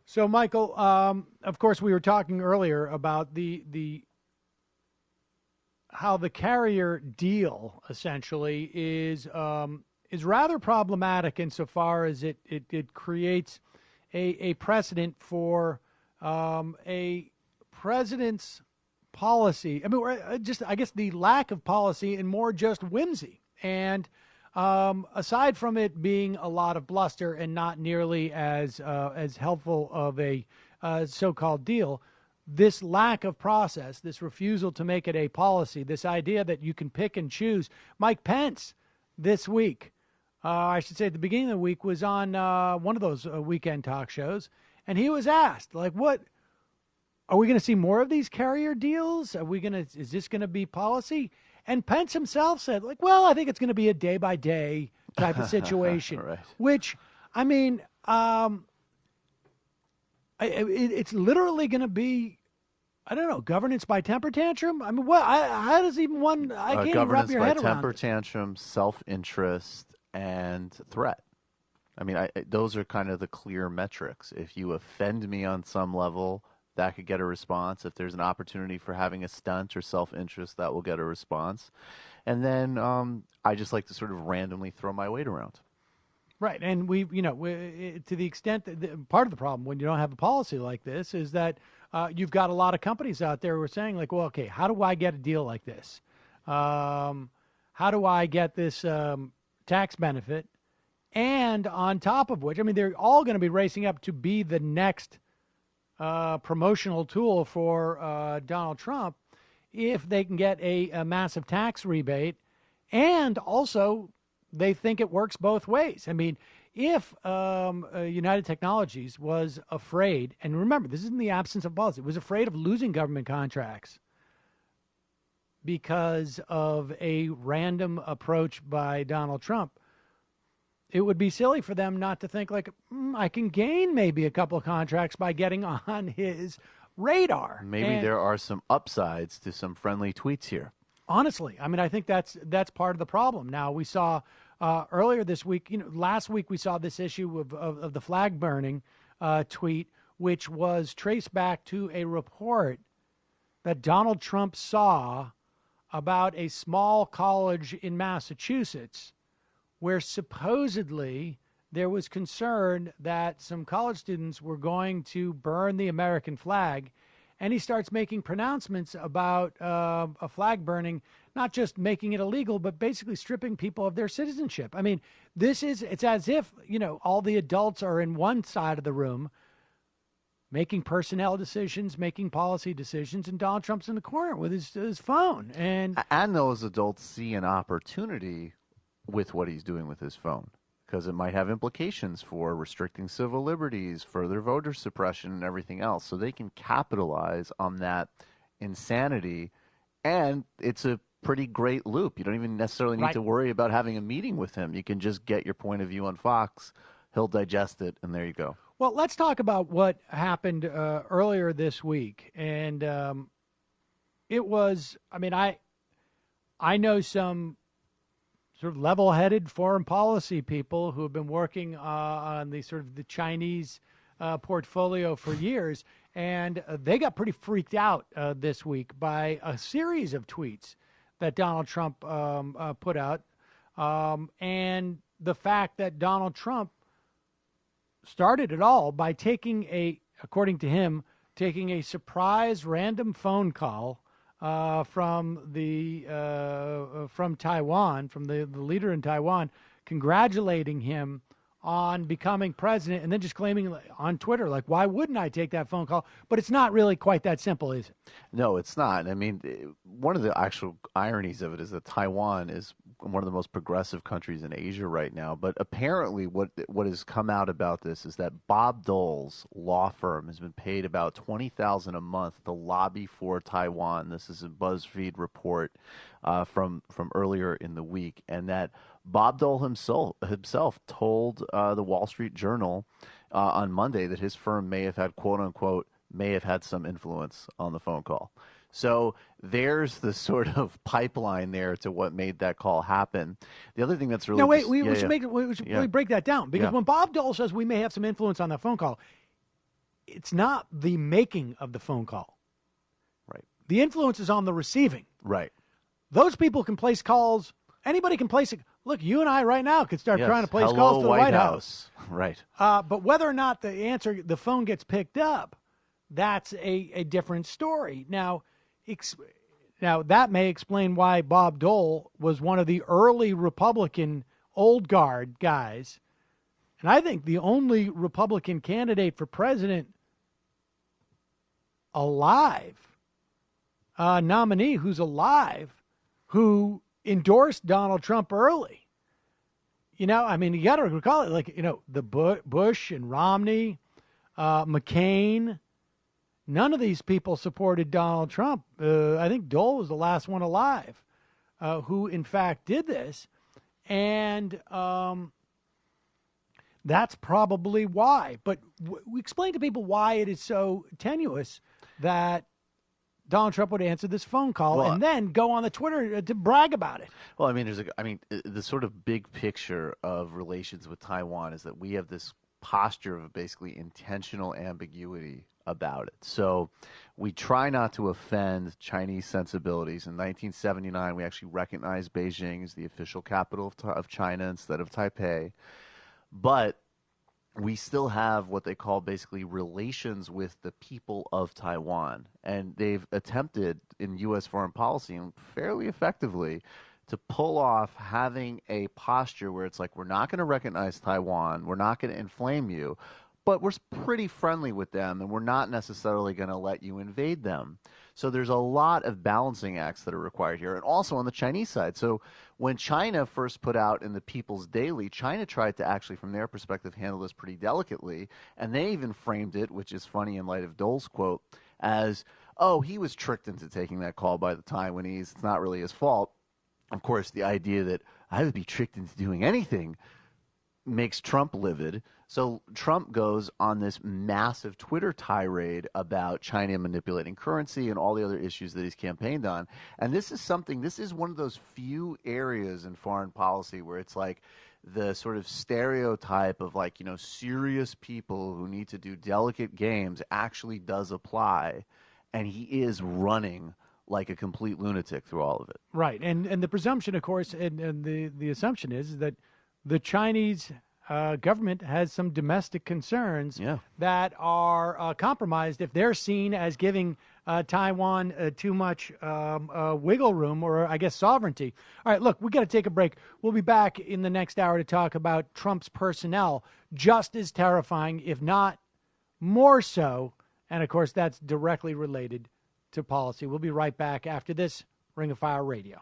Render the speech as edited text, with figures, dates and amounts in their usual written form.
So, Michael, of course, we were talking earlier about the how the carrier deal essentially is rather problematic insofar as it creates a precedent for a president's policy. I mean, I guess the lack of policy and more just whimsy. And aside from it being a lot of bluster and not nearly as helpful of a so-called deal, this lack of process, this refusal to make it a policy, this idea that you can pick and choose. Mike Pence this week, I should say at the beginning of the week, was on one of those weekend talk shows, and he was asked, like, what, are we going to see more of these carrier deals? Is this going to be policy? And Pence himself said, like, well, I think it's going to be a day-by-day type of situation, Right. Which, I mean, it's literally going to be, I don't know, governance by temper tantrum? I mean, what? How does even one, I can't even wrap your head around Governance by temper tantrum, self-interest, and threat. I mean, those are kind of the clear metrics. If you offend me on some level, that could get a response. If there's an opportunity for having a stunt or self-interest, that will get a response. And then I just like to sort of randomly throw my weight around. Right, and to the extent that part of the problem when you don't have a policy like this is that you've got a lot of companies out there who are saying, like, well, okay, how do I get a deal like this? How do I get this tax benefit? And on top of which, I mean, they're all going to be racing up to be the next promotional tool for Donald Trump if they can get a massive tax rebate. And also, they think it works both ways. I mean, if United Technologies was afraid, and remember, this is in the absence of policy, was afraid of losing government contracts because of a random approach by Donald Trump, it would be silly for them not to think like, I can gain maybe a couple of contracts by getting on his radar. Maybe there are some upsides to some friendly tweets here. Honestly, I mean, I think that's part of the problem. Now, we saw earlier this week, last week we saw this issue of the flag burning tweet, which was traced back to a report that Donald Trump saw about a small college in Massachusetts where supposedly there was concern that some college students were going to burn the American flag. And he starts making pronouncements about a flag burning, not just making it illegal, but basically stripping people of their citizenship. I mean, it's as if, all the adults are in one side of the room making personnel decisions, making policy decisions, and Donald Trump's in the corner with his phone. And those adults see an opportunity with what he's doing with his phone, because it might have implications for restricting civil liberties, further voter suppression, and everything else. So they can capitalize on that insanity, and it's a pretty great loop. You don't even necessarily need to worry about having a meeting with him. You can just get your point of view on Fox. He'll digest it, and there you go. Well, let's talk about what happened earlier this week. And it was, I mean, I know some sort of level-headed foreign policy people who have been working on the sort of the Chinese portfolio for years, and they got pretty freaked out this week by a series of tweets that Donald Trump put out, and the fact that Donald Trump started it all by according to him, taking a surprise random phone call from Taiwan, from the leader in Taiwan, congratulating him on becoming president, and then just claiming on Twitter, like, why wouldn't I take that phone call? But it's not really quite that simple, is it? No, it's not. I mean, one of the actual ironies of it is that Taiwan is one of the most progressive countries in Asia right now. But apparently what has come out about this is that Bob Dole's law firm has been paid about $20,000 a month to lobby for Taiwan. This is a BuzzFeed report from earlier in the week, and that Bob Dole himself told the Wall Street Journal on Monday that his firm may have had, quote unquote, may have had some influence on the phone call. So there's the sort of pipeline there to what made that call happen. The other thing that's really we should really break that down, because when Bob Dole says we may have some influence on that phone call, it's not the making of the phone call. Right. The influence is on the receiving. Right. Those people can place calls. Anybody can place it. Look, you and I right now could start trying to place Hello, calls to the White House. Right. But whether or not the phone gets picked up, that's a different story. Now that may explain why Bob Dole was one of the early Republican old guard guys. And I think the only Republican candidate for president alive, nominee who's alive, who endorsed Donald Trump early. You got to recall it, the Bush and Romney, McCain, none of these people supported Donald Trump. I think Dole was the last one alive who, in fact, did this. And that's probably why. But we explain to people why it is so tenuous that Donald Trump would answer this phone call and then go on the Twitter to brag about it. Well, the sort of big picture of relations with Taiwan is that we have this posture of basically intentional ambiguity about it. So we try not to offend Chinese sensibilities. In 1979, we actually recognized Beijing as the official capital of China instead of Taipei. But we still have what they call basically relations with the people of Taiwan. And they've attempted in U.S. foreign policy and fairly effectively to pull off having a posture where it's like, we're not going to recognize Taiwan, we're not going to inflame you, but we're pretty friendly with them, and we're not necessarily going to let you invade them. So there's a lot of balancing acts that are required here, and also on the Chinese side. So when China first put out in the People's Daily, China tried to actually, from their perspective, handle this pretty delicately, and they even framed it, which is funny in light of Dole's quote, as, oh, he was tricked into taking that call by the Taiwanese. It's not really his fault. Of course, the idea that I would be tricked into doing anything makes Trump livid. So Trump goes on this massive Twitter tirade about China manipulating currency and all the other issues that he's campaigned on. And this is one of those few areas in foreign policy where it's like the sort of stereotype of serious people who need to do delicate games actually does apply. And he is running like a complete lunatic through all of it. Right. And the presumption, of course, and the assumption is that the Chinese government has some domestic concerns that are compromised if they're seen as giving Taiwan too much wiggle room or, I guess, sovereignty. All right, look, we got to take a break. We'll be back in the next hour to talk about Trump's personnel, just as terrifying, if not more so. And, of course, that's directly related to policy. We'll be right back after this. Ring of Fire Radio.